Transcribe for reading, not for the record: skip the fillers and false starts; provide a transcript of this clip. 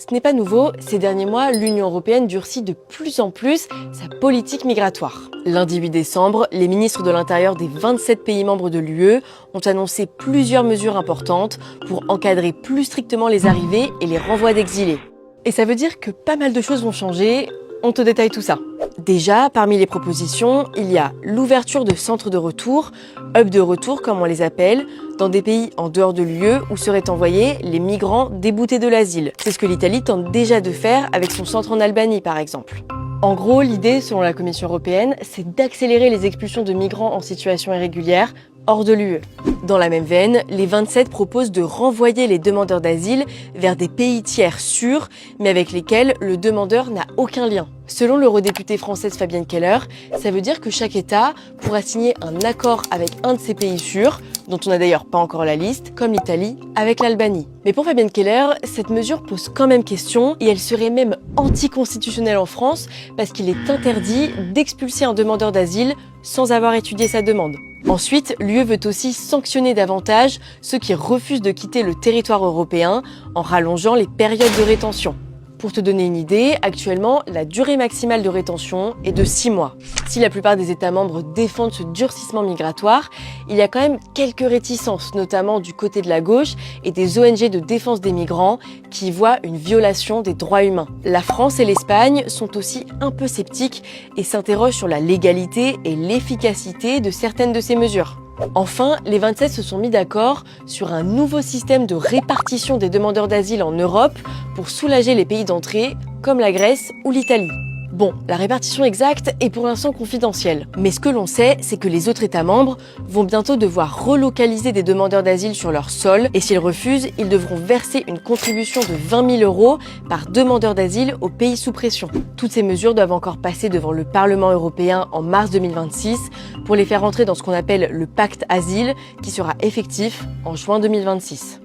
Ce n'est pas nouveau, ces derniers mois, l'Union européenne durcit de plus en plus sa politique migratoire. Lundi 8 décembre, les ministres de l'Intérieur des 27 pays membres de l'UE ont annoncé plusieurs mesures importantes pour encadrer plus strictement les arrivées et les renvois d'exilés. Et ça veut dire que pas mal de choses vont changer, on te détaille tout ça. Déjà, parmi les propositions, il y a l'ouverture de centres de retour, hubs de retour comme on les appelle, dans des pays en dehors de l'UE où seraient envoyés les migrants déboutés de l'asile. C'est ce que l'Italie tente déjà de faire avec son centre en Albanie par exemple. En gros, l'idée, selon la Commission européenne, c'est d'accélérer les expulsions de migrants en situation irrégulière hors de l'UE. Dans la même veine, les 27 proposent de renvoyer les demandeurs d'asile vers des pays tiers sûrs, mais avec lesquels le demandeur n'a aucun lien. Selon l'eurodéputée française Fabienne Keller, ça veut dire que chaque État pourra signer un accord avec un de ces pays sûrs, dont on n'a d'ailleurs pas encore la liste, comme l'Italie avec l'Albanie. Mais pour Fabienne Keller, cette mesure pose quand même question et elle serait même anticonstitutionnelle en France parce qu'il est interdit d'expulser un demandeur d'asile sans avoir étudié sa demande. Ensuite, l'UE veut aussi sanctionner davantage ceux qui refusent de quitter le territoire européen en rallongeant les périodes de rétention. Pour te donner une idée, actuellement, la durée maximale de rétention est de 6 mois. Si la plupart des États membres défendent ce durcissement migratoire, il y a quand même quelques réticences, notamment du côté de la gauche et des ONG de défense des migrants qui voient une violation des droits humains. La France et l'Espagne sont aussi un peu sceptiques et s'interrogent sur la légalité et l'efficacité de certaines de ces mesures. Enfin, les 27 se sont mis d'accord sur un nouveau système de répartition des demandeurs d'asile en Europe pour soulager les pays d'entrée comme la Grèce ou l'Italie. Bon, la répartition exacte est pour l'instant confidentielle, mais ce que l'on sait, c'est que les autres États membres vont bientôt devoir relocaliser des demandeurs d'asile sur leur sol et s'ils refusent, ils devront verser une contribution de 20 000 € par demandeur d'asile aux pays sous pression. Toutes ces mesures doivent encore passer devant le Parlement européen en mars 2026 pour les faire entrer dans ce qu'on appelle le pacte asile qui sera effectif en juin 2026.